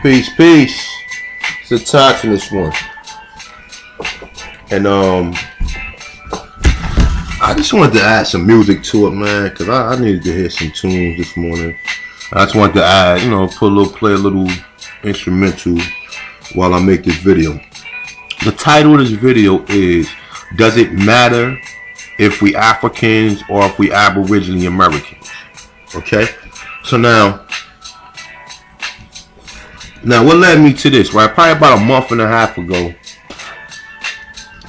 Peace, peace. It's a touch in this one. And I just wanted to add some music to it, man, because I needed to hear some tunes this morning. I just wanted to add, play a little instrumental while I make this video. The title of this video is, Does It Matter If We Africans or If We Aboriginal Americans? Okay? So now what led me to this, right? Probably about a month and a half ago,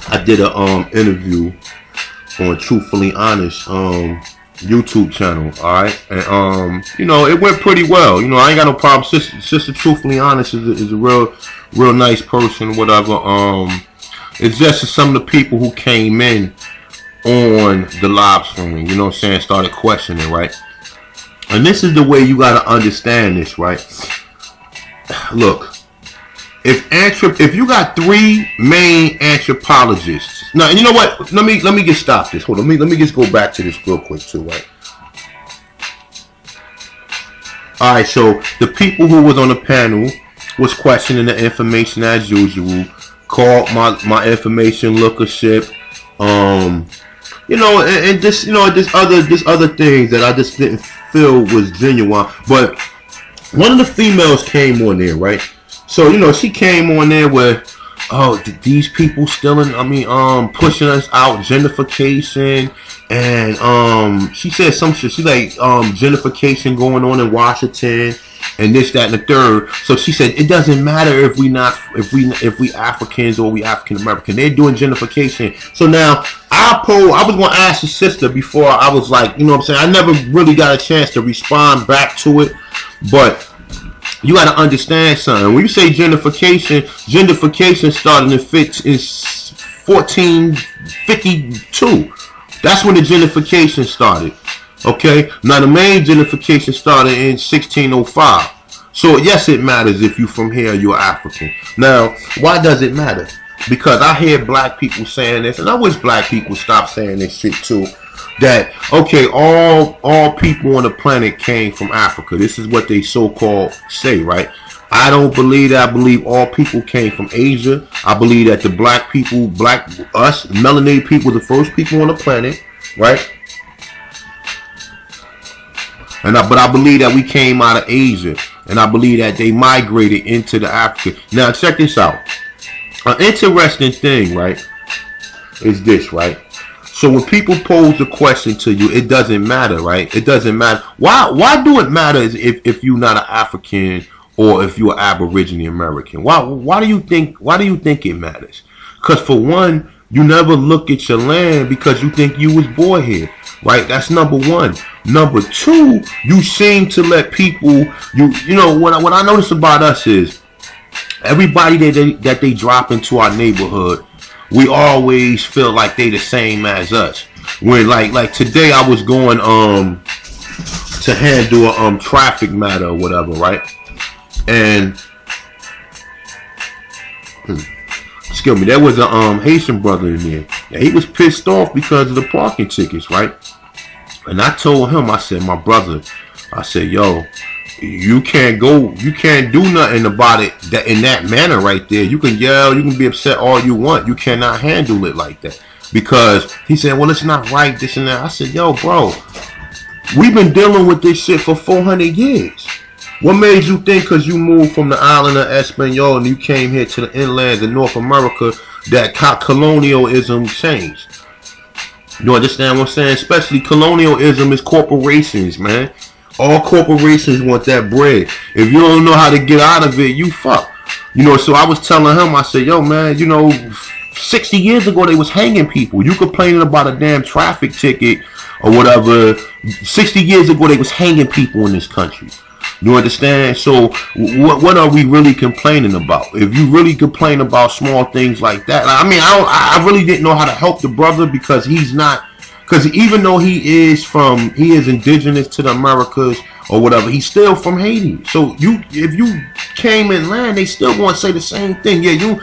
I did an interview on Truthfully Honest YouTube channel, alright? And it went pretty well. I ain't got no problem. Sister Truthfully Honest is a real nice person, whatever. It's just some of the people who came in on the live stream, started questioning, right? And this is the way you gotta understand this, right? Look, if you got three main anthropologists, now you know what? Let me just stop this. Hold on, let me just go back to this real quick too, right? All right, so the people who was on the panel was questioning the information as usual. Called my information lookership, and this other things that I just didn't feel was genuine. But one of the females came on there, right? So she came on there with, oh, these people stealing, pushing us out, gentrification, and she said some shit. She's like, gentrification going on in Washington, and this, that, and the third. So she said it doesn't matter if we Africans or we African American. They're doing gentrification. So now I was gonna ask the sister before I was like, I never really got a chance to respond back to it, but you got to understand something. When you say gentrification started in 1452. That's when the gentrification started. Okay? Now the main gentrification started in 1605. So yes, it matters if you're from here or you're African. Now, why does it matter? Because I hear black people saying this, and I wish black people stop saying this shit too. That, okay, all people on the planet came from Africa. This is what they so-called say, right? I don't believe that. I believe all people came from Asia. I believe that the us, melanated people, the first people on the planet, right? But I believe that we came out of Asia. And I believe that they migrated into the Africa. Now, check this out. An interesting thing, right, is this, right? So when people pose the question to you, it doesn't matter, right? It doesn't matter. Why do it matter if you're not an African or if you're Aboriginal American? Why do you think it matters? Because for one, you never look at your land because you think you was born here, right? That's number one. Number two, you seem to let people, what I notice about us is everybody that they drop into our neighborhood, we always feel like they the same as us. When like today I was going to handle a traffic matter or whatever, right? And excuse me, there was a Haitian brother in there. Yeah, he was pissed off because of the parking tickets, right? And I told him, I said, my brother, I said, yo, you can't do nothing about it in that manner right there. You can yell, you can be upset all you want. You cannot handle it like that. Because he said, well, it's not right, this and that. I said, yo, bro, we've been dealing with this shit for 400 years. What made you think because you moved from the island of Espanol and you came here to the inland of North America that colonialism changed? You understand what I'm saying? Especially colonialism is corporations, man. All corporations want that bread. If you don't know how to get out of it, you fuck. So I was telling him, I said, yo, man, 60 years ago they was hanging people. You complaining about a damn traffic ticket or whatever. 60 years ago they was hanging people in this country. You understand? So what are we really complaining about? If you really complain about small things like that, I really didn't know how to help the brother because he's not. Because even though he is indigenous to the Americas or whatever, he's still from Haiti. So if you came in land, they still want to say the same thing. Yeah,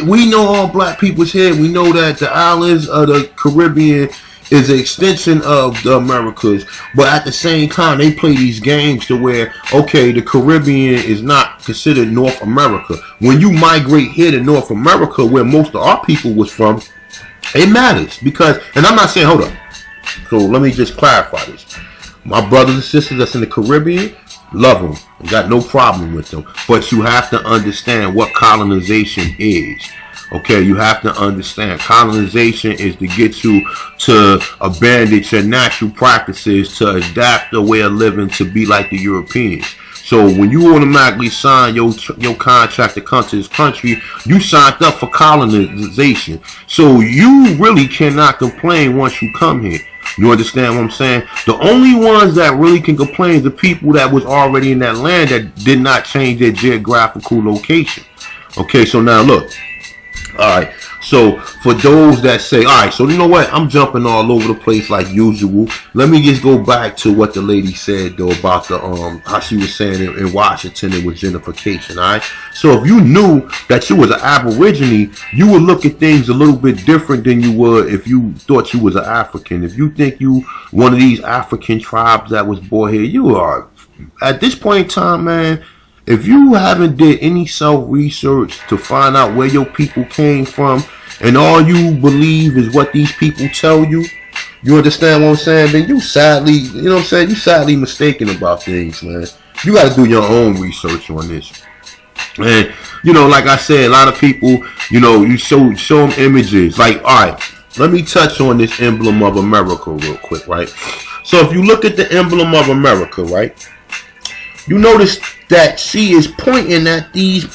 we know all black people's here. We know that the islands of the Caribbean is an extension of the Americas, but at the same time they play these games to where, okay, the Caribbean is not considered North America. When you migrate here to North America, where most of our people was from, it matters because, and I'm not saying, hold up, so let me just clarify this. My brothers and sisters that's in the Caribbean, love them, got no problem with them, but you have to understand what colonization is. Okay, you have to understand colonization is to get you to abandon your natural practices, to adapt a way of living to be like the Europeans. So when you automatically sign your contract to come to this country, you signed up for colonization. So you really cannot complain once you come here. You understand what I'm saying? The only ones that really can complain is the people that was already in that land that did not change their geographical location. Okay, so now look. Alright, so for those that say, alright, so you know what, I'm jumping all over the place like usual. Let me just go back to what the lady said though about the how she was saying in Washington it was gentrification. Alright, so if you knew that you was an Aborigine, you would look at things a little bit different than you would if you thought you was an African. If you think you one of these African tribes that was born here, you are at this point in time, man. If you haven't did any self-research to find out where your people came from, and all you believe is what these people tell you, you understand what I'm saying? Then you sadly, you know what I'm saying? You sadly mistaken about things, man. You got to do your own research on this. And, you know, like I said, a lot of people, you know, you show them images. Like, all right, let me touch on this emblem of America real quick, right? So if you look at the emblem of America, right, you notice that she is pointing at these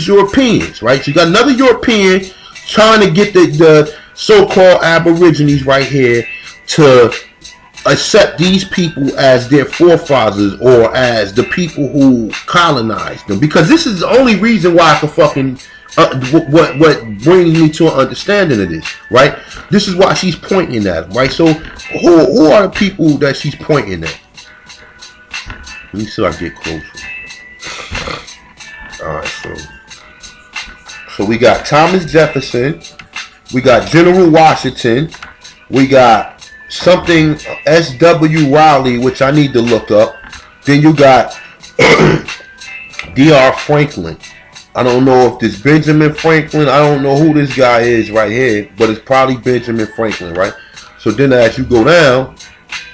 Europeans, right? So you got another European trying to get the so-called Aborigines right here to accept these people as their forefathers or as the people who colonized them. Because this is the only reason why I can fucking what brings me to an understanding of this, right? This is why she's pointing at them, right? So who are the people that she's pointing at? Let me see if I get closer. Alright, so we got Thomas Jefferson, we got General Washington, we got something S.W. Riley, which I need to look up. Then you got D.R. Franklin. I don't know if this Benjamin Franklin, I don't know who this guy is right here, but it's probably Benjamin Franklin, right? So then as you go down,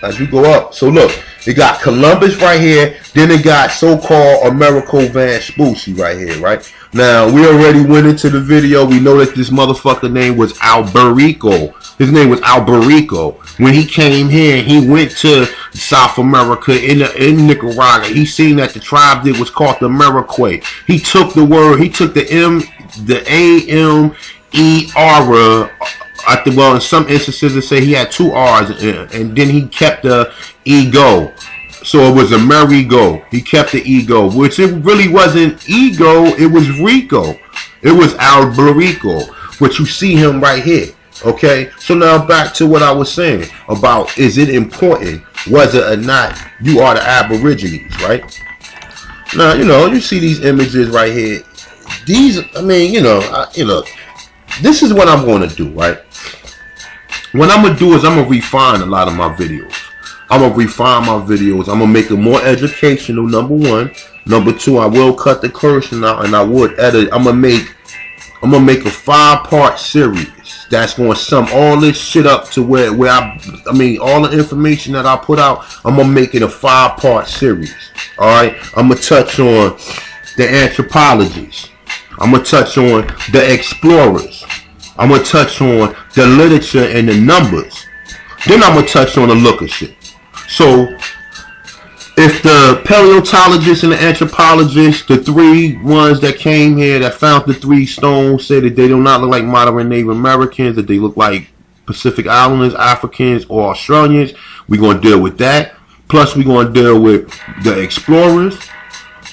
as you go up, so look, they got Columbus right here. Then they got so-called Americo Vespucci right here, right? Now, we already went into the video. We know that this motherfucker name was Alberico. His name was Alberico. When he came here, he went to South America in Nicaragua. He seen that the tribe that was called the Mariquay. He took the word, he took the A-M-E-R. Well, in some instances, they say he had two R's, and then he kept the ego. So it was Amerigo. He kept the ego, which it really wasn't ego. It was Rico. It was Alberico, which you see him right here. Okay, so now back to what I was saying about, is it important whether or not you are the Aborigines, right? Now, you know, you see these images right here. These, I mean, you know, this is what I'm going to do, right? What I'm going to do is I'm going to refine a lot of my videos. I'm going to refine my videos. I'm going to make them more educational, number one. Number two, I will cut the cursing out and I would edit. I'm going to make a 5-part series that's going to sum all this shit up to where I mean, all the information that I put out, I'm going to make it a 5-part series. All right? I'm going to touch on the anthropologists. I'm going to touch on the explorers. I'm going to touch on the literature and the numbers. Then I'm going to touch on the lookership. So, if the paleontologists and the anthropologists, the three ones that came here that found the 3 stones, say that they do not look like modern Native Americans, that they look like Pacific Islanders, Africans, or Australians, we're going to deal with that. Plus, we're going to deal with the explorers,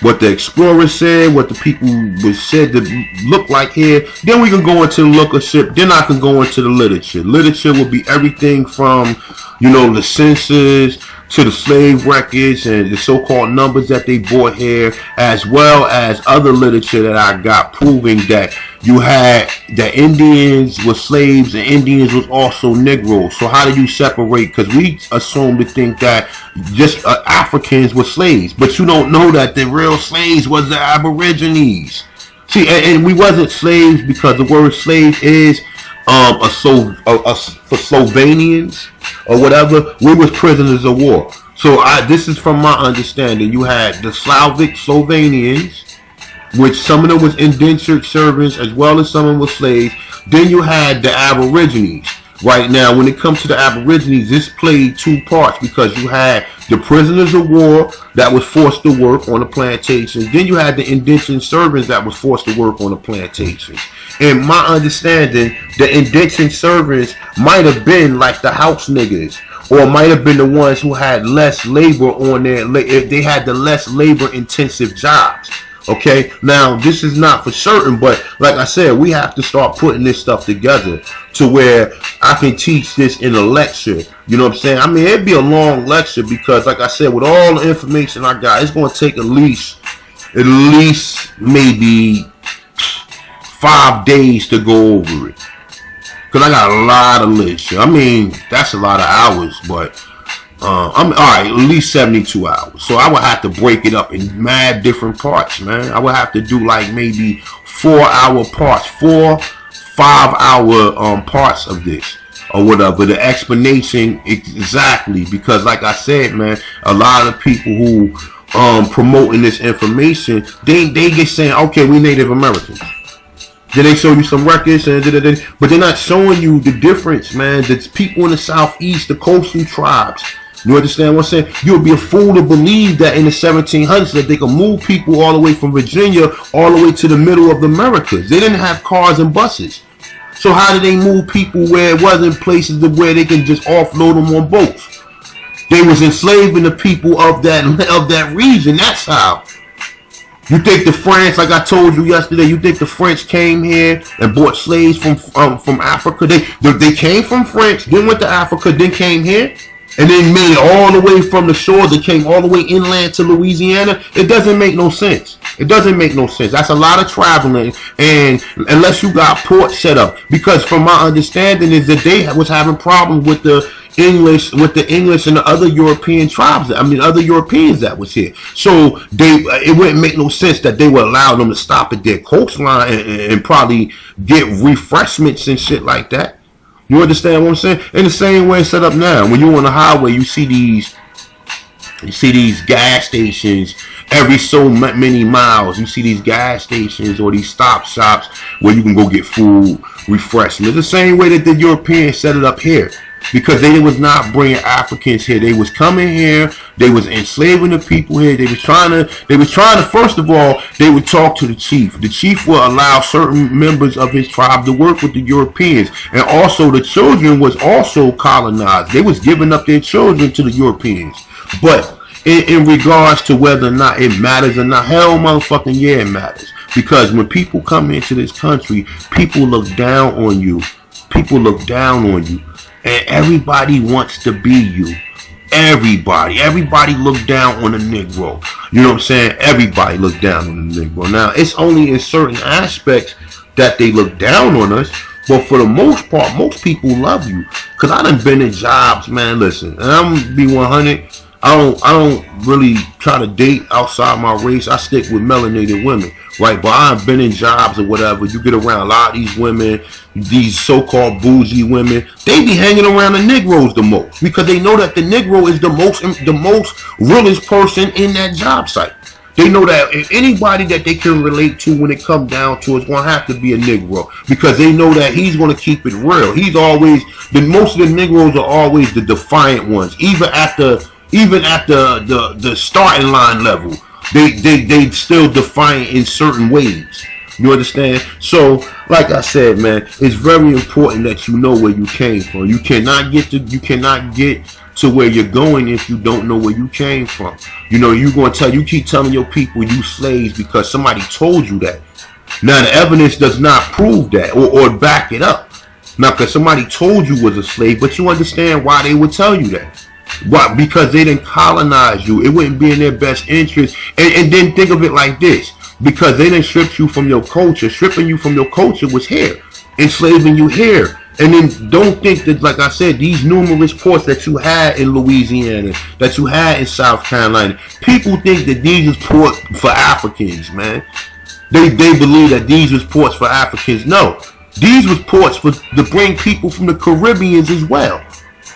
what the explorers said, what the people was said to look like here. Then we can go into the lookership. Then I can go into the literature. Literature will be everything from, you know, the census to the slave records and the so-called numbers that they brought here, as well as other literature that I got proving that you had that Indians were slaves and Indians was also Negroes. So how do you separate? Because we assume to think that just Africans were slaves, but you don't know that the real slaves was the Aborigines. See, and we wasn't slaves because the word slave is for Slovenians or whatever. We was prisoners of war. So this is from my understanding. You had the Slavic Slovenians, which some of them was indentured servants as well as some of them were slaves. Then you had the Aborigines. Right now, when it comes to the Aborigines, this played two parts because you had the prisoners of war that was forced to work on the plantations. Then you had the indentured servants that was forced to work on the plantations. In my understanding, the indentured servants might have been like the house niggas, or might have been the ones who had less labor on their, they had the less labor intensive jobs. Okay, now this is not for certain, but like I said, we have to start putting this stuff together to where I can teach this in a lecture. You know what I'm saying? I mean, it'd be a long lecture because, like I said, with all the information I got, it's going to take at least maybe 5 days to go over it. Because I got a lot of literature. I mean, that's a lot of hours, but I'm alright, at least 72 hours. So I would have to break it up in mad different parts, man. I would have to do like maybe 4-hour parts, 4-5-hour parts of this or whatever. The explanation exactly, because like I said, man, a lot of people who promoting this information, they get saying, okay, we Native Americans. Then they show you some records, but they're not showing you the difference, man. The people in the Southeast, the coastal tribes. You understand what I'm saying? You'll be a fool to believe that in the 1700s that they could move people all the way from Virginia all the way to the middle of the Americas. They didn't have cars and buses. So how did they move people where it wasn't places where they can just offload them on boats? They was enslaving the people of that region. That's how. You think the French, like I told you yesterday, you think the French came here and bought slaves from Africa? They came from French, then went to Africa, then came here, and then made it all the way from the shore. They came all the way inland to Louisiana. It doesn't make no sense. It doesn't make no sense. That's a lot of traveling, and unless you got ports set up, because from my understanding is that they was having problems with the English and the other European tribes. I mean, other Europeans that was here. So it wouldn't make no sense that they would allow them to stop at their coastline and probably get refreshments and shit like that. You understand what I'm saying? In the same way it's set up now. When you're on the highway, you see these gas stations every so many miles. You see these gas stations or these stop shops where you can go get food, refreshments. The same way that the Europeans set it up here. Because they was not bringing Africans here. They was coming here. They was enslaving the people here. They was trying to, first of all, they would talk to the chief. The chief would allow certain members of his tribe to work with the Europeans. And also the children was also colonized. They was giving up their children to the Europeans. But in regards to whether or not it matters or not, hell motherfucking yeah, it matters. Because when people come into this country, people look down on you. People look down on you. And everybody wants to be you. Everybody look down on the Negro. You know what I'm saying? Everybody look down on the Negro. Now, it's only in certain aspects that they look down on us. But for the most part, most people love you. Because I done been in jobs, man. Listen, and I'm going to be 100. I don't really try to date outside my race. I stick with melanated women, right? But I've been in jobs or whatever. You get around a lot of these women, these so-called bougie women. They be hanging around the Negroes the most because they know that the Negro is the most realest person in that job site. They know that if anybody that they can relate to when it comes down to it's going to have to be a Negro because they know that he's going to keep it real. He's always, most of the Negroes are always the defiant ones, even at the starting line level. They still defiant in certain ways. You understand? So, like I said, man, it's very important that you know where you came from. You cannot get to where you're going if you don't know where you came from. You know, you keep telling your people you slaves because somebody told you that. Now the evidence does not prove that or back it up. Now, because somebody told you was a slave, but you understand why they would tell you that. Why? Because they didn't colonize you. It wouldn't be in their best interest. And then think of it like this. Because they didn't strip you from your culture. Stripping you from your culture was here. Enslaving you here. And then don't think that, like I said, these numerous ports that you had in Louisiana, that you had in South Carolina, people think that these was ports for Africans, man. They believe that these was ports for Africans. No. These was ports to bring people from the Caribbeans as well.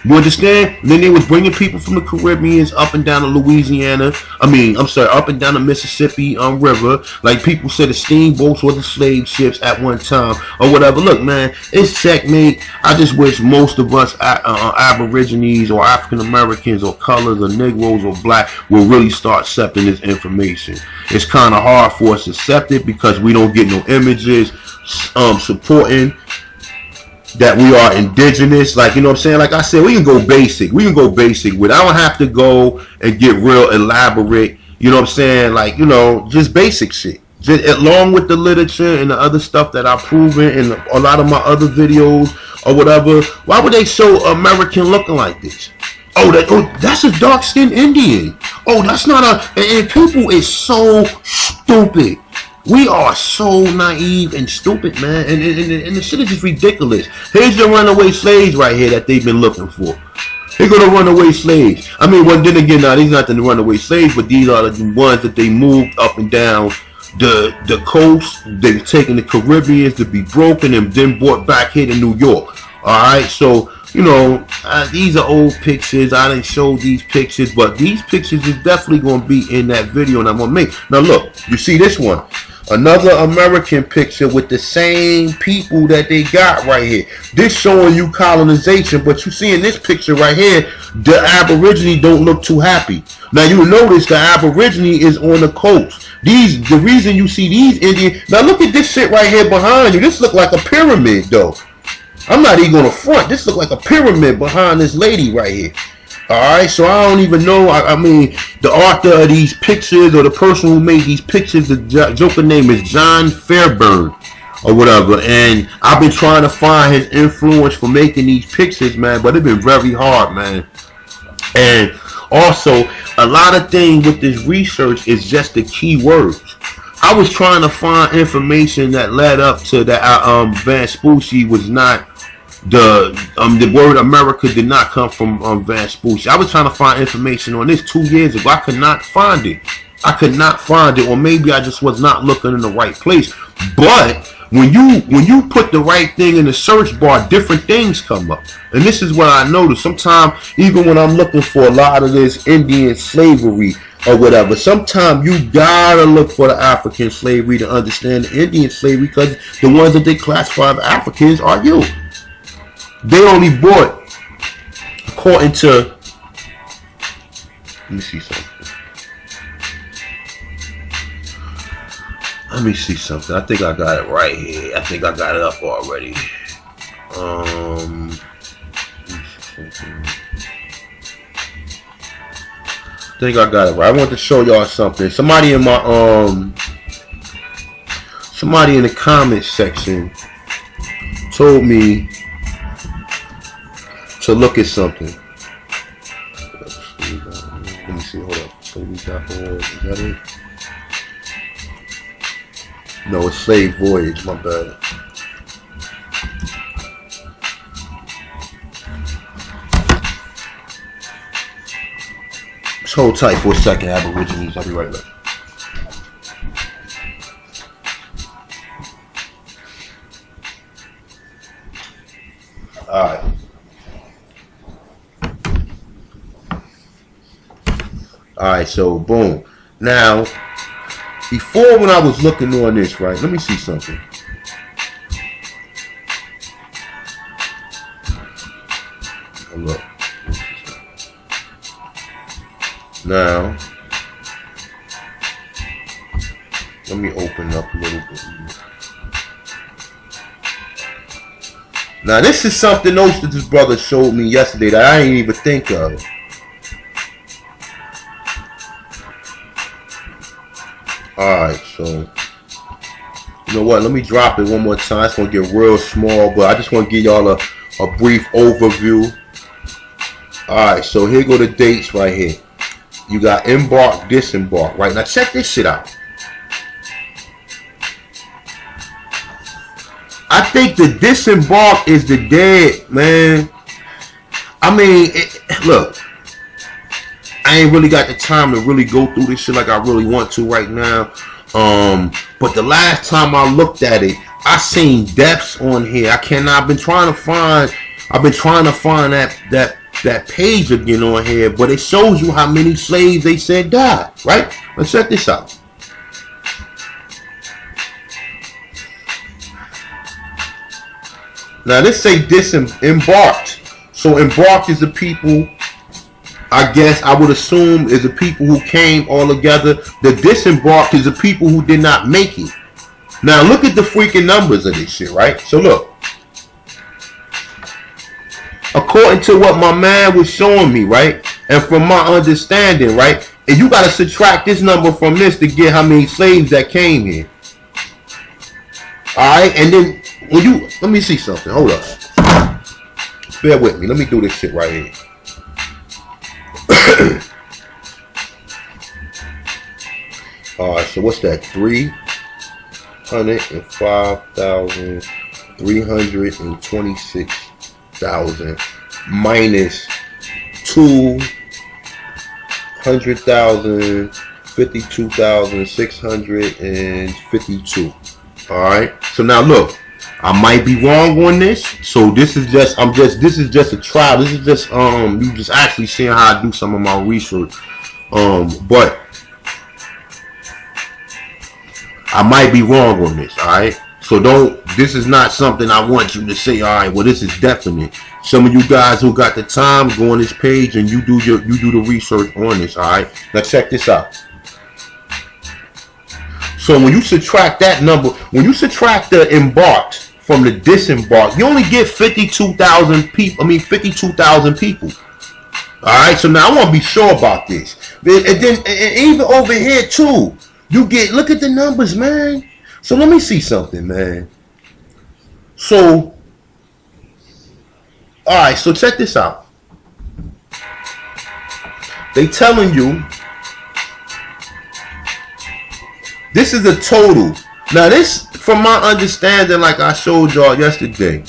You understand? And then they was bringing people from the Caribbeans up and down the Louisiana. Up and down the Mississippi River. Like people said, the steamboats or the slave ships at one time or whatever. Look, man, it's checkmate. I just wish most of us Aborigines or African Americans or colors or Negroes or black will really start accepting this information. It's kind of hard for us to accept it because we don't get no images supporting that we are indigenous. Like, you know what I'm saying? Like I said, we can go basic. We can go basic with. I don't have to go and get real elaborate. You know what I'm saying? Like, you know, just basic shit. Just along with the literature and the other stuff that I've proven in a lot of my other videos or whatever. Why would they show American looking like this? Oh, that's a dark-skinned Indian. Oh, that's not a... And people is so stupid. We are so naive and stupid, man. And the shit is just ridiculous. Here's the runaway slaves right here that they've been looking for. They're going to runaway slaves. I mean, well, then again, now, these are not the runaway slaves, but these are the ones that they moved up and down the coast. They've taken the Caribbeans to be broken and then brought back here to New York. All right, so... You know, these are old pictures. I didn't show these pictures, but these pictures is definitely going to be in that video and I'm going to make. Now, look, you see this one. Another American picture with the same people that they got right here. This showing you colonization, but you see in this picture right here, the Aborigine don't look too happy. Now, you notice the Aborigine is on the coast. The reason you see these Indians... Now, look at this shit right here behind you. This look like a pyramid, though. I'm not even going to front. This look like a pyramid behind this lady right here. Alright, so I don't even know. I mean, the author of these pictures or the person who made these pictures, the joker name is John Fairburn or whatever. And I've been trying to find his influence for making these pictures, man. But it's been very hard, man. And also, a lot of things with this research is just the keywords. I was trying to find information that led up to that Vespucci was not the word America did not come from Vespucci. I was trying to find information on this 2 years ago. I could not find it. Or maybe I just was not looking in the right place. But when you put the right thing in the search bar, different things come up. And this is what I noticed. Sometimes, even when I'm looking for a lot of this Indian slavery or whatever, sometimes you gotta look for the African slavery to understand the Indian slavery, because the ones that they classify as Africans are you. They only bought, according to, let me see something. I think I got it right here. I think I got it up already. I think I got it right. I want to show y'all something. Somebody in my somebody in the comments section told me to look at something. Let me see. Hold up. Is that it? No, it's Slave Voyage. My bad. Just hold tight for a second, Aborigines. I'll be right back. Alright. Alright, so boom. Now, before, when I was looking on this, right, let me see something. Look. Now, let me open up a little bit. Now, this is something else that this brother showed me yesterday that I didn't even think of. Alright, so, you know what, let me drop it one more time. It's going to get real small, but I just want to give y'all a brief overview. Alright, so here go the dates right here. You got embark, disembark. Right, now check this shit out. I think the disembark is the dead, man. I mean, look, I ain't really got the time to really go through this shit like I really want to right now. But the last time I looked at it, I seen deaths on here. I've been trying to find that page again on here, but it shows you how many slaves they said died, right? Let's check this out. Now this say disembarked. So embarked is the people, I guess I would assume, is the people who came all together. The disembarked is the people who did not make it. Now look at the freaking numbers of this shit, right? So look. According to what my man was showing me, right? And from my understanding, right? And you gotta subtract this number from this to get how many slaves that came here. Alright, and then when you, let me see something. Hold up. Bear with me. Let me do this shit right here. Alright, so what's that? 305,326,000 minus 200,000, 52,652. Alright, so now look, I might be wrong on this. So this is just this is just a trial. This is just you just actually seeing how I do some of my research. But I might be wrong on this, alright? So this is not something I want you to say, alright, well this is definite. Some of you guys who got the time, go on this page and you do the research on this, alright? Now check this out. So when you subtract that number, when you subtract the embarked from the disembarked, you only get 52,000 people. 52,000 people. Alright, so now I want to be sure about this. And then even over here too, you get, look at the numbers, man. So let me see something, man. So, alright, so check this out. They telling you this is a total. Now this, from my understanding, like I showed y'all yesterday,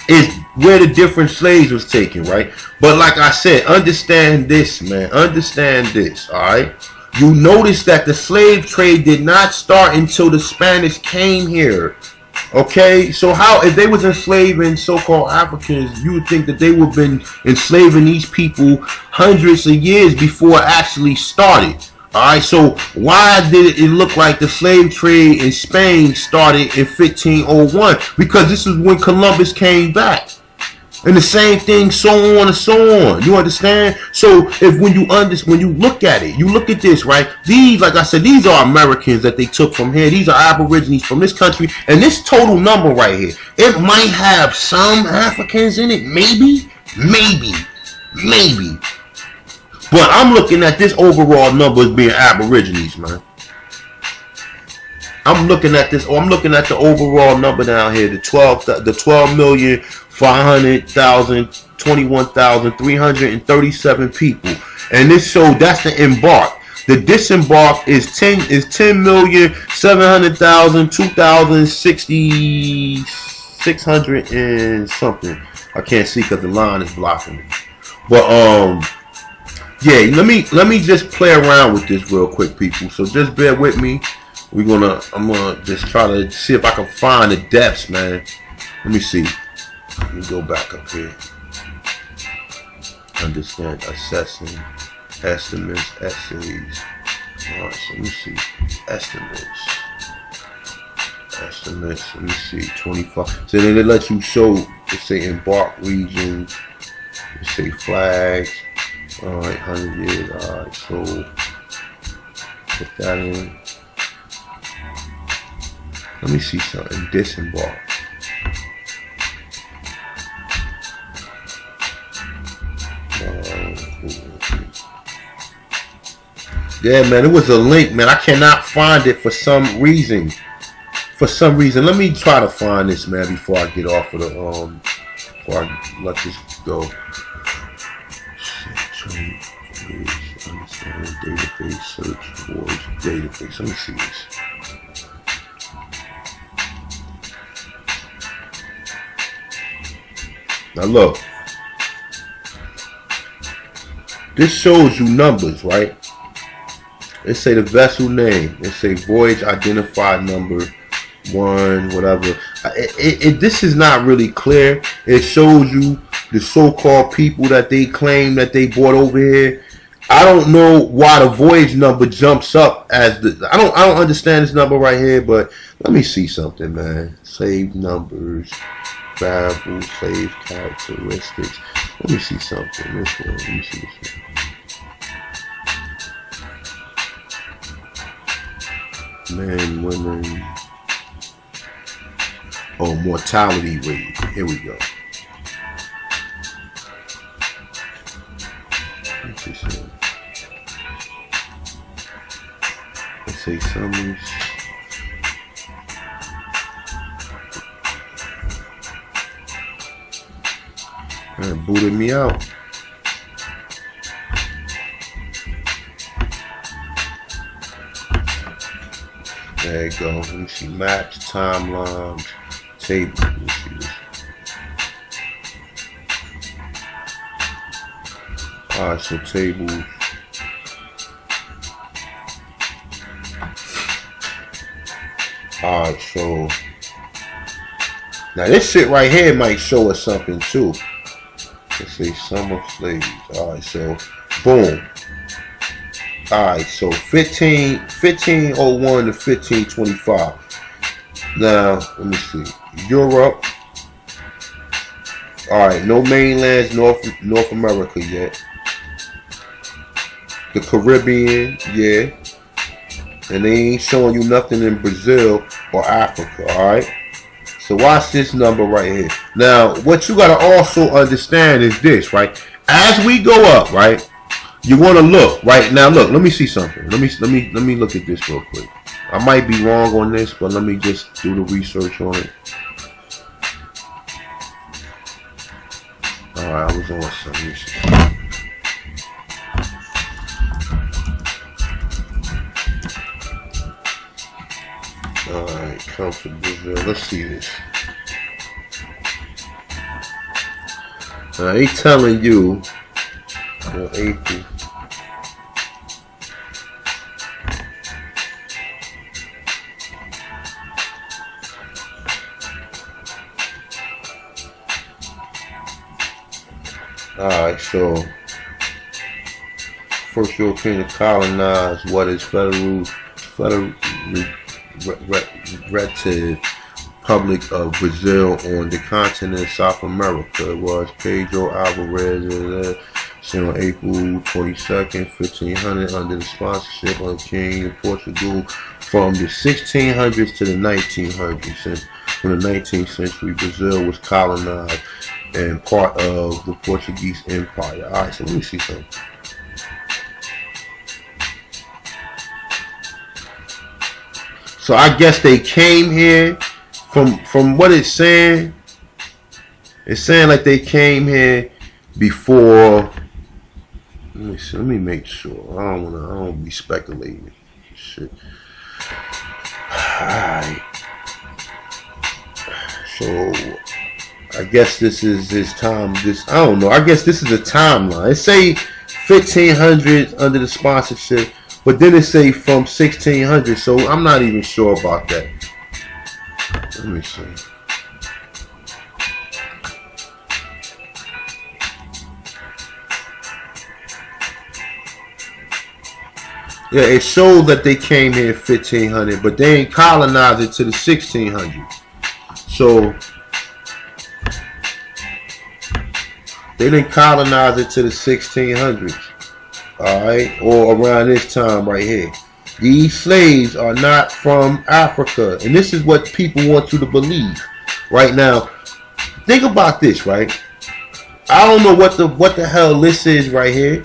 is where the different slaves was taken, right? But like I said, understand this, man. Understand this, alright? You notice that the slave trade did not start until the Spanish came here. Okay? So how, if they was enslaving so-called Africans, you would think that they would have been enslaving these people hundreds of years before it actually started. Alright, so why did it look like the slave trade in Spain started in 1501? Because this is when Columbus came back. And the same thing, so on and so on. You understand? So if when you look at it, you look at this, right? These, like I said, these are Americans that they took from here. These are Aborigines from this country. And this total number right here, it might have some Africans in it. Maybe. But I'm looking at this overall number as being Aborigines, man. I'm looking at this. I'm looking at the overall number down here, the 12,500,021,337 people, and this show that's the embark. The disembark is 10,700,000, 2,060,600 and something. I can't see because the line is blocking me. But yeah, let me just play around with this real quick, people. So just bear with me. I'm gonna just try to see if I can find the depths, man. Let me see. Let me go back up here. Understand, assessing, estimates, essays. All right, so let me see. Estimates. Let me see. 25. So then it lets you show. They say embark regions. They say flags. All right, 100 years. All right, so put that in. Let me see something. Disembark. Yeah, man, it was a link, man. I cannot find it for some reason. Let me try to find this, man, before I get off of the before I let this go. Train, understand, database, search, voice, database. Let me see this. Now look. This shows you numbers, right? It say the vessel name. It say voyage identified number 1, whatever. This is not really clear. It shows you the so-called people that they claim that they brought over here. I don't know why the voyage number jumps up as the. I don't understand this number right here, but let me see something, man. Save numbers, variables, save characteristics. Let me see something. This one. Let me see this one. Man, women. Oh, mortality rate. Here we go. Let's see something. Let's say summers. It booted me out. There you go. Let me see maps, timelines, tables. Let me see this. Alright, so tables. Alright, so now this shit right here might show us something too. Let's say summer slaves. Alright, so boom. Alright, so 1501 to 1525. Now, let me see. Europe. Alright, no mainlands, North America yet. The Caribbean, yeah. And they ain't showing you nothing in Brazil or Africa, alright? So watch this number right here. Now, what you gotta also understand is this, right? As we go up, right? You want to look right now. Look, let me see something. Let me look at this real quick. I might be wrong on this, but let me just do the research on it. All right, I was on some research. All right, come to Brazil. Let's see this. Now they telling you April. Alright, so first European to colonize what is Federative Republic of Brazil on the continent of South America. It was Pedro Alvarez on April 22nd, 1500, under the sponsorship of King of Portugal from the 1600s to the 1900s. And in the 19th century, Brazil was colonized and part of the Portuguese Empire. Alright, so let me see something. So I guess they came here from what it's saying. It's saying like they came here before. Let me see, let me make sure. I don't be speculating. Shit. Alright. So I guess this is his time. I don't know. I guess this is a timeline. It say 1500 under the sponsorship, but then it say from 1600. So I'm not even sure about that. Let me see. Yeah, it showed that they came here in 1500, but they ain't colonized it to the 1600s. So they didn't colonize it to the 1600s, alright, or around this time right here. These slaves are not from Africa, and this is what people want you to believe right now. Think about this, right? I don't know what the hell this is right here.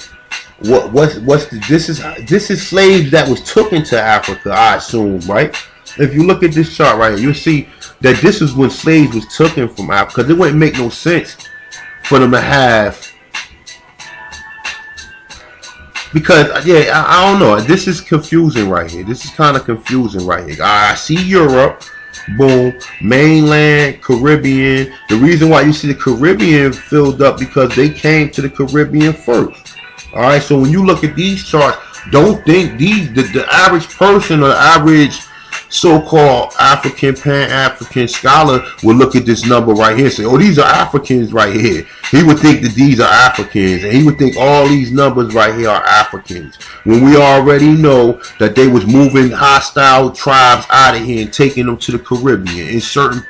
This is slaves that was taken to Africa, I assume, right? If you look at this chart right here, you'll see that this is when slaves was taken from Africa. Because it wouldn't make no sense for them to have Because yeah, I don't know. This is confusing right here. This is kind of confusing right here. I see Europe, boom, mainland, Caribbean. The reason why you see the Caribbean filled up because they came to the Caribbean first. All right. So when you look at these charts, don't think the average person or the average so-called African, Pan-African scholar will look at this number right here and say, oh, these are Africans right here. He would think that these are Africans, and he would think all these numbers right here are Africans, when we already know that they was moving hostile tribes out of here and taking them to the Caribbean in certain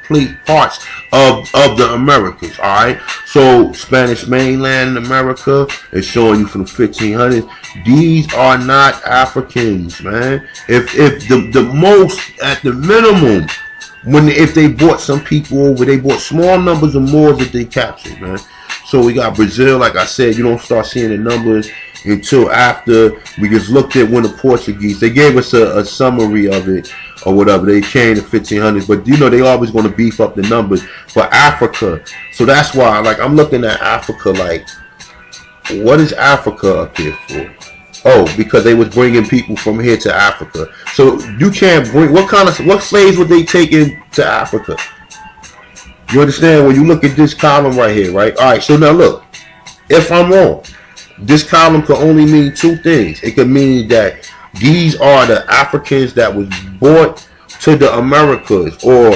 parts of the Americas. All right, so Spanish mainland in America is showing you from the 1500s. These are not Africans, man. If the most, at the minimum, if they brought some people over, they brought small numbers of Moors that they captured, man. So we got Brazil, like I said, you don't start seeing the numbers until after we just looked at when the Portuguese, they gave us a summary of it or whatever. They came in the 1500s, but you know they always going to beef up the numbers for Africa. So that's why, like, I'm looking at Africa like, what is Africa up here for? Oh, because they was bringing people from here to Africa. So you can't bring, what slaves would they take to Africa? You understand? When you look at this column right here, right? All right, so now look, if I'm wrong, this column could only mean two things. It could mean that these are the Africans that was brought to the Americas, or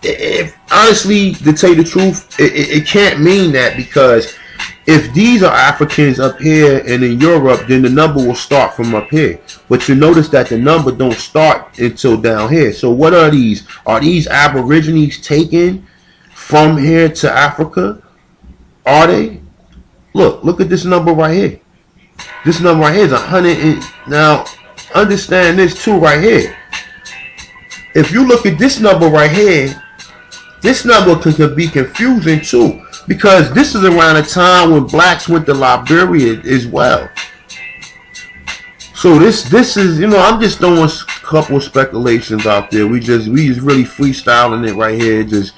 if honestly, to tell you the truth, it can't mean that, because if these are Africans up here and in Europe, then the number will start from up here. But you notice that the number don't start until down here. So what are these? Are these Aborigines taken from here to Africa? Are they? Look at this number right here. This number right here is 100. Now, understand this too right here. If you look at this number right here, this number could be confusing too. Because this is around a time when blacks went to Liberia as well. So this is, you know, I'm just throwing a couple of speculations out there. We just really freestyling it right here. Just,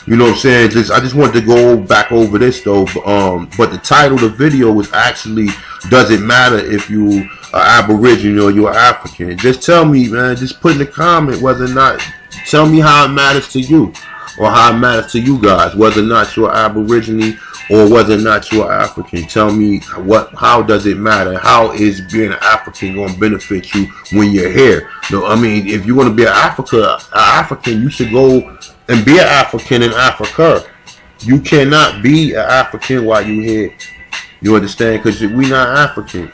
you know what I'm saying? I just wanted to go back over this though. But the title of the video was actually, does it matter if you are Aboriginal or you're African? Just tell me, man. Just put in the comment whether or not, tell me how it matters to you. Or how it matters to you guys, whether or not you're Aborigine or whether or not you're African. Tell me how does it matter? How is being an African going to benefit you when you're here? No, I mean, if you want to be an African, you should go and be an African in Africa. You cannot be an African while you're here. You understand? Because we're not Africans.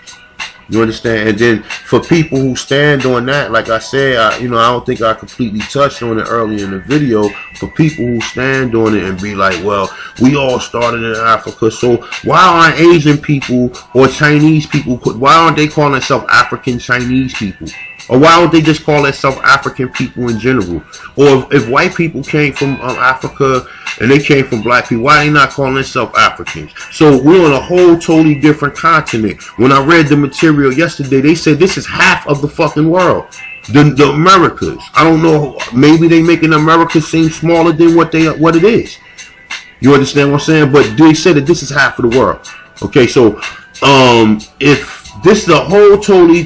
You understand? And then for people who stand on that, like I said, you know, I don't think I completely touched on it earlier in the video. For people who stand on it and be like, well, we all started in Africa, so why aren't Asian people or Chinese people, why aren't they calling themselves African Chinese people? Or why don't they just call themselves African people in general? Or if white people came from Africa and they came from black people, why are they not calling themselves Africans? So we're on a whole totally different continent. When I read the material yesterday, they said this is half of the fucking world. The Americas. I don't know, maybe they making America seem smaller than what it is. You understand what I'm saying? But they said that this is half of the world. Okay, so if this is a whole totally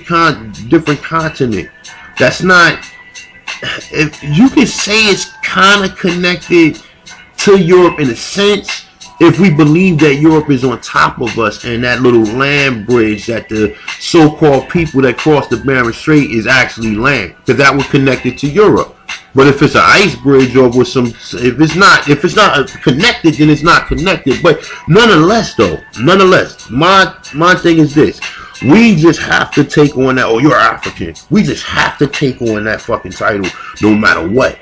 different continent, that's not, if you can say it's kind of connected to Europe in a sense, if we believe that Europe is on top of us and that little land bridge that the so-called people that cross the Bering Strait is actually land, because that would connect it to Europe. But if it's an ice bridge or with some, if it's not connected, then it's not connected. But nonetheless, my thing is this: we just have to take on that. Oh, you're African. We just have to take on that fucking title, no matter what.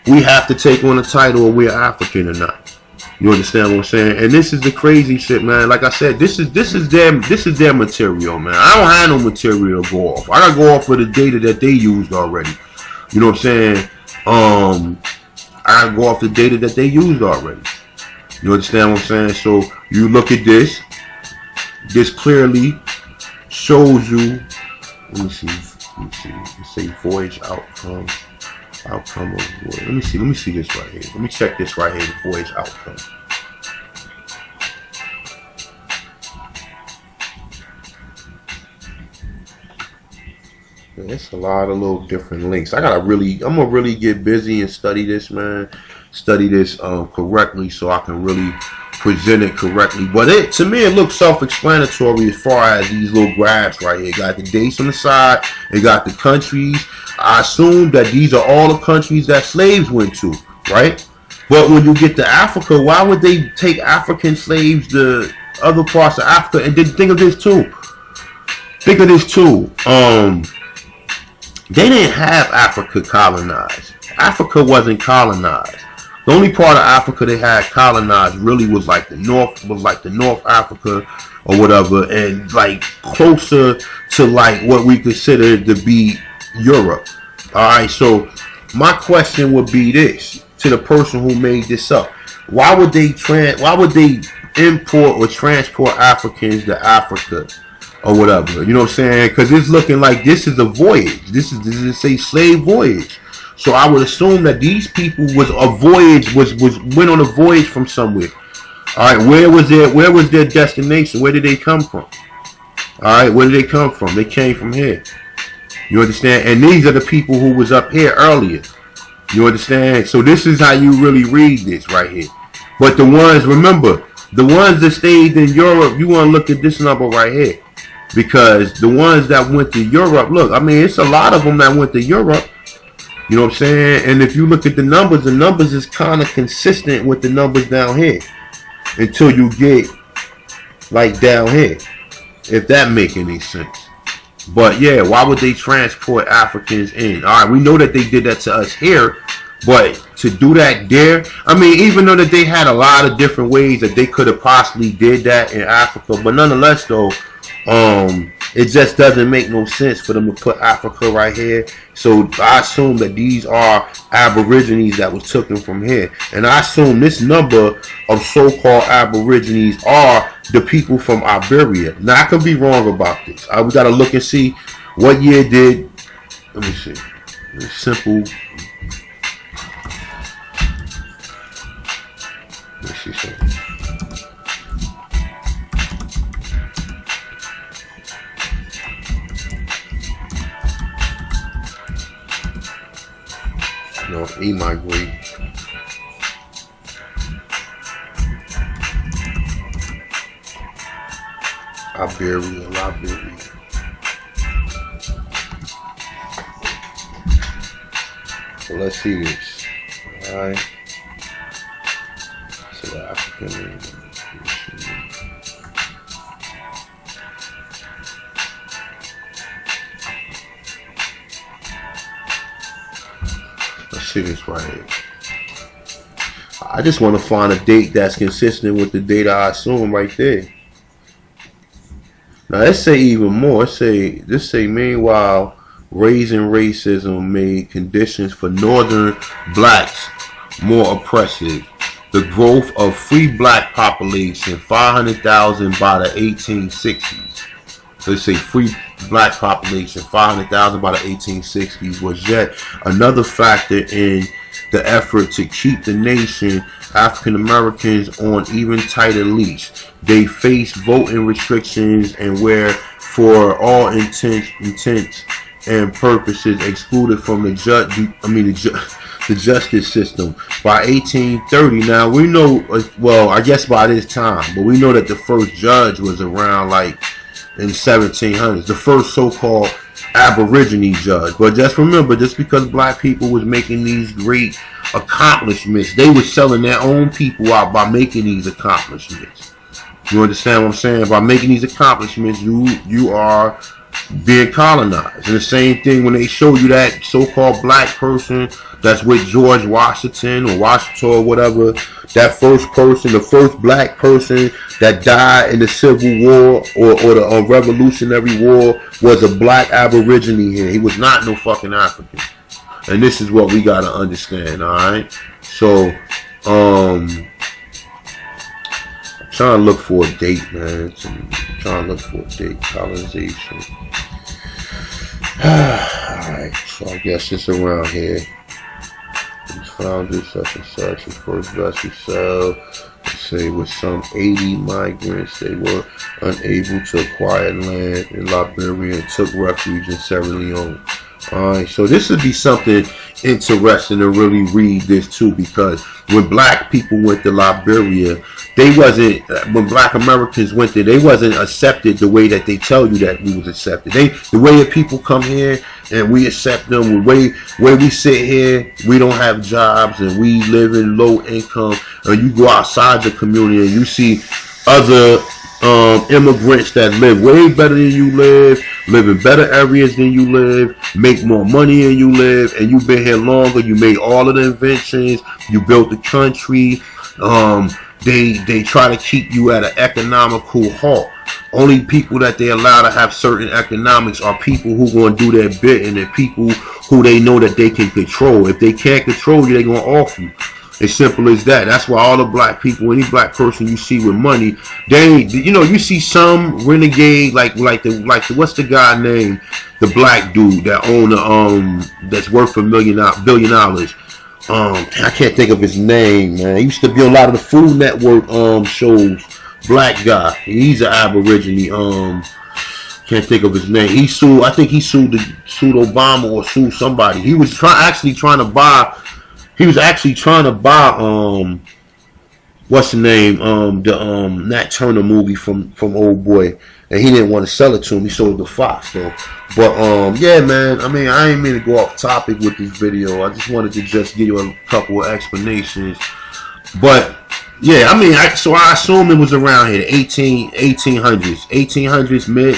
We have to take on the title, or we're African or not. You understand what I'm saying? And this is the crazy shit, man. Like I said, this is their material, man. I don't have no material to go off. I gotta go off of the data that they used already. You know what I'm saying? I go off the data that they used already. You understand what I'm saying? So you look at this. This clearly shows you. Let me see. Let's say voyage outcome of voyage. Let me see this right here. Let me check this right here. The voyage outcome. Man, it's a lot of little different links. I'm gonna really get busy and study this, man. Study this correctly so I can really present it correctly. But to me, it looks self-explanatory as far as these little graphs right here. Got the dates on the side. It got the countries. I assume that these are all the countries that slaves went to, right? But when you get to Africa, why would they take African slaves to other parts of Africa? And then think of this too. Think of this too. They didn't have Africa colonized. Africa wasn't colonized. The only part of Africa they had colonized really was like the North Africa or whatever, and like closer to like what we consider to be Europe. Alright, so my question would be this to the person who made this up. Why would they import or transport Africans to Africa or whatever? You know what I'm saying? Because it's looking like this is a voyage. This is a slave voyage. So I would assume that these people went on a voyage from somewhere. All right, where was their destination? Where did they come from? All right, where did they come from? They came from here. You understand? And these are the people who was up here earlier. You understand? So this is how you really read this right here. But the ones, remember, the ones that stayed in Europe, you want to look at this number right here. Because the ones that went to Europe, look, I mean, it's a lot of them that went to Europe. You know what I'm saying? And if you look at the numbers is kind of consistent with the numbers down here. Until you get like down here. If that make any sense. But yeah, why would they transport Africans in? Alright, we know that they did that to us here. But to do that there, I mean, even though that they had a lot of different ways that they could have possibly did that in Africa. But nonetheless though, it just doesn't make no sense for them to put Africa right here. So I assume that these are Aborigines that was taken from here. And I assume this number of so-called Aborigines are the people from Iberia. Now, I could be wrong about this. We got to look and see what year did... Let me see. It's simple. Let me see something. No, emigrate. Liberia. So let's see this. Alright. So African. Let's see this right here. I just want to find a date that's consistent with the date I assume right there. Now let's say even more. This say meanwhile, raising racism made conditions for northern blacks more oppressive. The growth of free black population, 500,000 by the 1860s. So they say free black population, 500,000 by the 1860s, was yet another factor in the effort to keep the nation, African Americans, on even tighter leash. They faced voting restrictions and were, for all intents and purposes, excluded from the justice system. By 1830, now we know, well, I guess by this time, but we know that the first judge was around like in 1700s, the first so-called Aborigine judge. But just remember, just because black people was making these great accomplishments, they were selling their own people out by making these accomplishments. You understand what I'm saying? By making these accomplishments, you are being colonized. And the same thing when they show you that so-called black person that's with George Washington or Washington or whatever, that first person, the first black person that died in the Civil War or the Revolutionary War was a black Aborigine here. He was not no fucking African. And this is what we gotta understand, alright? So, I'm trying to look for a date, man. I'm trying to look for a date. Colonization. Alright, so I guess it's around here. Founded such and such, the first vessel sailed Say with some 80 migrants, they were unable to acquire land in Liberia and took refuge in Sierra Leone. Alright, so this would be something interesting to really read this too, because when black people went to Liberia, they wasn't, when black Americans went there, they wasn't accepted the way that they tell you that we was accepted. The way that people come here and we accept them, the way we sit here, we don't have jobs and we live in low income, and you go outside the community and you see other immigrants that live way better than you live in better areas than you live, make more money than you live, and you've been here longer, you made all of the inventions, you built the country. They try to keep you at an economical halt. Only people that they allow to have certain economics are people who going to do their bit, and they're people who they know that they can control. If they can't control you, they're going to off you. As simple as that. That's why all the black people, any black person you see with money, they, you know, you see some renegade like the what's the guy name, the black dude that own the that's worth $1 billion. I can't think of his name, man. He used to be on a lot of the Food Network shows. Black guy. He's an Aborigine. Can't think of his name. He sued. I think he sued Obama or sued somebody. He was actually trying to buy. He was actually trying to buy what's the name, the Nat Turner movie from Old Boy, and he didn't want to sell it to him. He sold it to Fox though. But yeah, man, I mean, I ain't mean to go off topic with this video. I just wanted to just give you a couple of explanations. But yeah, I mean, so I assume it was around here, the 1800s,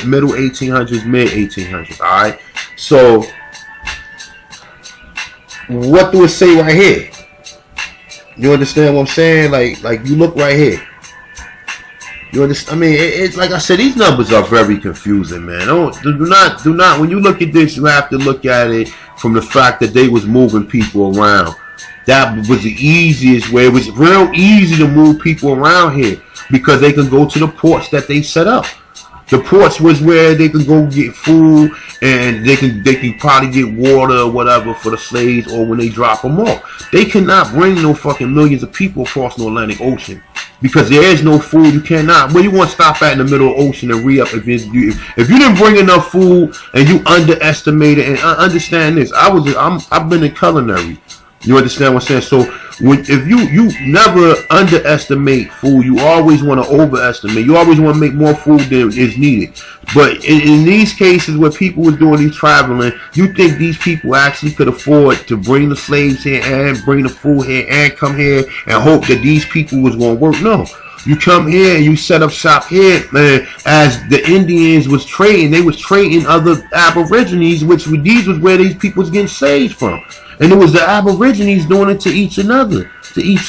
middle 1800s, mid 1800s. All right, so what do it say right here? You understand what I'm saying? Like you look right here. You understand? I mean, it's like I said, these numbers are very confusing, man. Do not. When you look at this, you have to look at it from the fact that they was moving people around. That was the easiest way. It was real easy to move people around here because they can go to the ports that they set up. The ports was where they can go get food, and they can probably get water or whatever for the slaves, or when they drop them off. They cannot bring no fucking millions of people across the Atlantic Ocean because there is no food. You cannot. Where you want to stop at in the middle of the ocean and re-up if you didn't bring enough food and you underestimated. And I understand this. I've been in culinary. You understand what I'm saying? So if you never underestimate food, you always want to overestimate. You always want to make more food than is needed. But in these cases where people were doing these traveling, you think these people actually could afford to bring the slaves here and bring the food here and come here and hope that these people was going to work? No. You come here and you set up shop here, man. As the Indians was trading, they was trading other Aborigines, these was where these people was getting slaves from. And it was the Aborigines doing it to each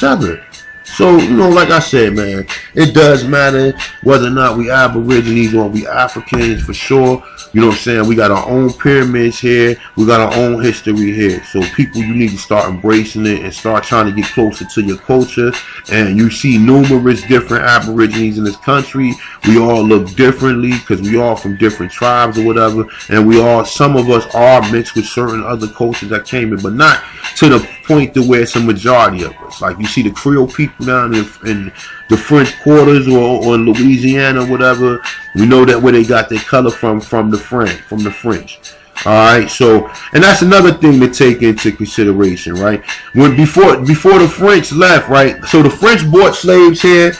other. So, you know, like I said, man, it does matter whether or not we Aborigines or we Africans, for sure. You know what I'm saying? We got our own pyramids here. We got our own history here. So people, you need to start embracing it and start trying to get closer to your culture. And you see numerous different Aborigines in this country. We all look differently because we all from different tribes or whatever. And some of us are mixed with certain other cultures that came in, but not to the point to where it's a majority of us. Like you see the Creole people down in the French quarters or in Louisiana or whatever. We know that where they got their color from the French. All right, so, and that's another thing to take into consideration, right? When before the French left, right? So the French bought slaves here,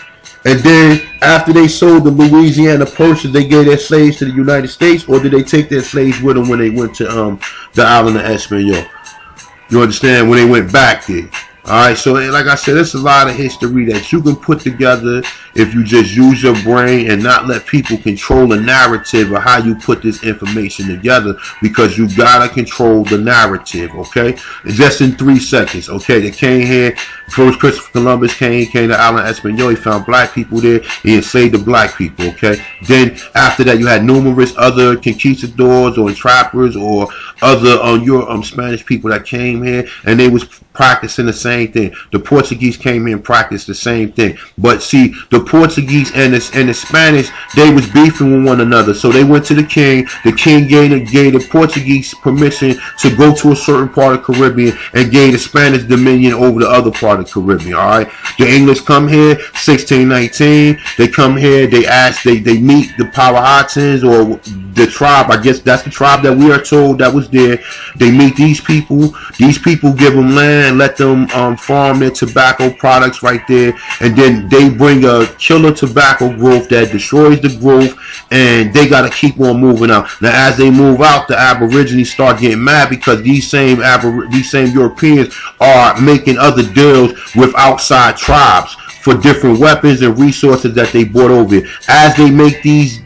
and then after they sold the Louisiana Purchase, they gave their slaves to the United States, or did they take their slaves with them when they went to the island of Hispaniola? You understand? When they went back there. Alright, so like I said, there's a lot of history that you can put together if you just use your brain and not let people control the narrative of how you put this information together, because you gotta control the narrative, okay? Just in 3 seconds, okay? They came here, first Christopher Columbus came to the island of Hispaniola, he found black people there, he enslaved the black people, okay? Then after that, you had numerous other conquistadors or trappers or other Spanish people that came here, and they was practicing the same thing. The Portuguese came here and practiced the same thing. But see, the Portuguese and the Spanish, they was beefing with one another. So they went to the king. The king gave the Portuguese permission to go to a certain part of Caribbean and gave the Spanish dominion over the other part of Caribbean. All right. The English come here, 1619. They come here. They ask. They meet the Powhatans, or the tribe. I guess that's the tribe that we are told that was there. They meet these people. These people give them land, let them farm their tobacco products right there, and then they bring a killer tobacco growth that destroys the growth, and they got to keep on moving out. Now, as they move out, the Aborigines start getting mad because these same Europeans are making other deals with outside tribes for different weapons and resources that they brought over here. As they make these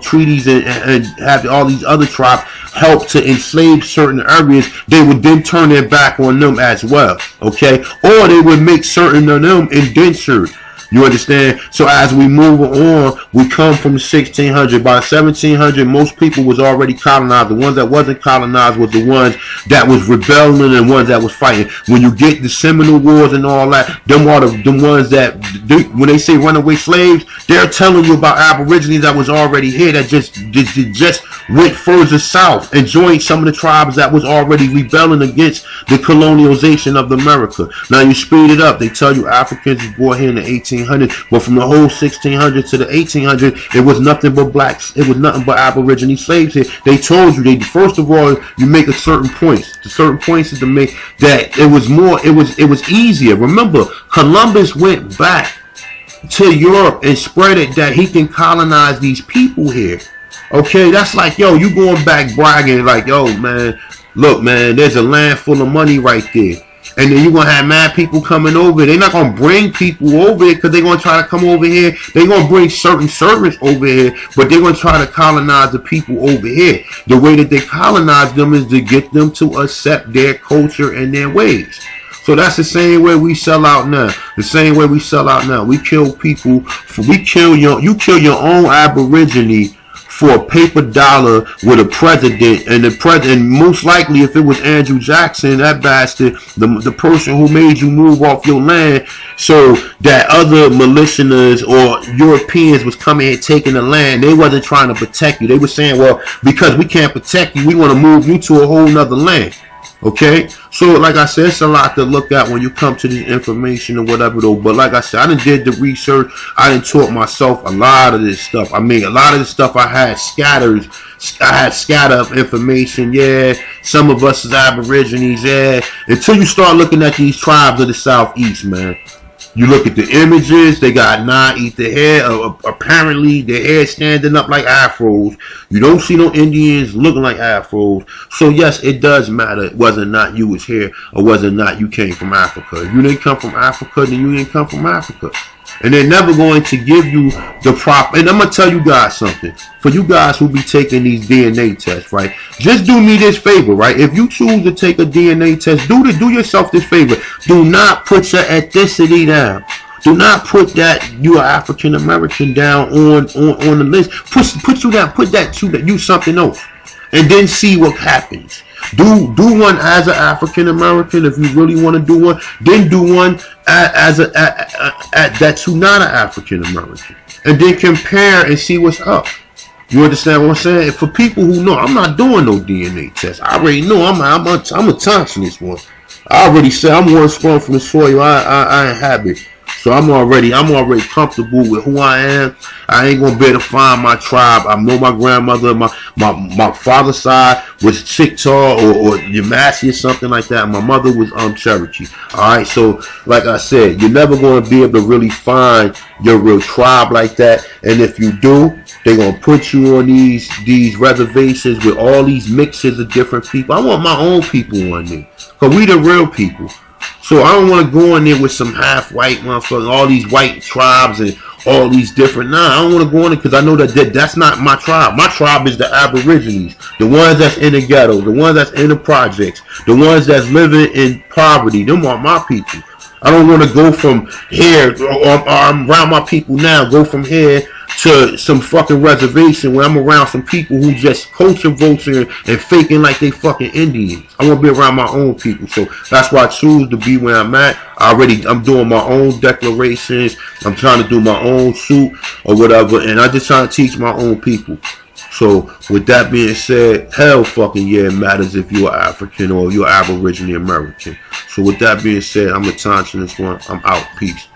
treaties and have all these other tribes help to enslave certain areas, they would then turn their back on them as well, okay? Or they would make certain of them indentured. You understand? So as we move on, we come from 1600. By 1700, most people was already colonized. The ones that wasn't colonized was the ones that was rebelling and ones that was fighting. When you get the Seminole Wars and all that, them are the ones that, when they say runaway slaves, they're telling you about Aborigines that was already here, that just went further south and joined some of the tribes that was already rebelling against the colonialization of America. Now you speed it up. They tell you Africans was brought here in the 1800s, but from the whole 1600s to the 1800s, it was nothing but blacks. It was nothing but Aborigine slaves here. They told you, they first of all, you make a certain points. The certain points is to make that it was more, it was easier. Remember, Columbus went back to Europe and spread it that he can colonize these people here. Okay, that's like, yo, you going back bragging like, yo, man, look, man, there's a land full of money right there. And then you're going to have mad people coming over. They're not going to bring people over here because they're going to try to come over here. They're going to bring certain servants over here, but they're going to try to colonize the people over here. The way that they colonize them is to get them to accept their culture and their ways. So that's the same way we sell out now. The same way we sell out now. We kill people. You kill your own Aborigine for a paper dollar with a president, and the president, most likely if it was Andrew Jackson, that bastard, the person who made you move off your land so that other militias or Europeans was coming here taking the land, they wasn't trying to protect you. They were saying, well, because we can't protect you, we want to move you to a whole nother land. Okay, so like I said, it's a lot to look at when you come to this information or whatever though. But like I said, I done did the research. I done taught myself a lot of this stuff. I mean, a lot of this stuff I had scattered of information. Yeah, some of us is Aborigines. Yeah, until you start looking at these tribes of the Southeast, man. You look at the images, they got not eat the hair. Apparently, their hair standing up like afros. You don't see no Indians looking like afros. So, yes, it does matter whether or not you was here or whether or not you came from Africa. If you didn't come from Africa, then you didn't come from Africa. And they're never going to give you the proper. And I'm going to tell you guys something. For you guys who be taking these DNA tests, right? Just do me this favor, right? If you choose to take a DNA test, do yourself this favor. Do not put your ethnicity down. Do not put that you are African American down on the list. Put you down. Put that you something else, and then see what happens. Do one as an African American if you really want to do one. Then do one as that you not an African American, and then compare and see what's up. You understand what I'm saying? For people who know, I'm not doing no DNA test. I already know I'm a touch in this one. I already said I'm one sprung from the soil I inhabit. So I'm already comfortable with who I am. I ain't gonna be able to find my tribe. I know my grandmother, my father's side was Chickasaw or Yamasee or something like that. My mother was Cherokee. Alright, so like I said, you're never gonna be able to really find your real tribe like that. And if you do, they're gonna put you on these reservations with all these mixes of different people. I want my own people on there. Cause we the real people. So I don't want to go in there with some half-white motherfuckers, all these white tribes and all these different. Nah, I don't want to go in there because I know that's not my tribe. My tribe is the Aborigines, the ones that's in the ghetto, the ones that's in the projects, the ones that's living in poverty. Them are my people. I don't want to go from here, or I'm around my people now, go from here to some fucking reservation where I'm around some people who just culture vulture and faking like they fucking Indians. I want to be around my own people. So that's why I choose to be where I'm at. I'm doing my own declarations. I'm trying to do my own suit or whatever. And I just trying to teach my own people. So with that being said, hell fucking yeah, it matters if you're African or you're Aboriginal American. So with that being said, I'm a Tantra this one. I'm out. Peace.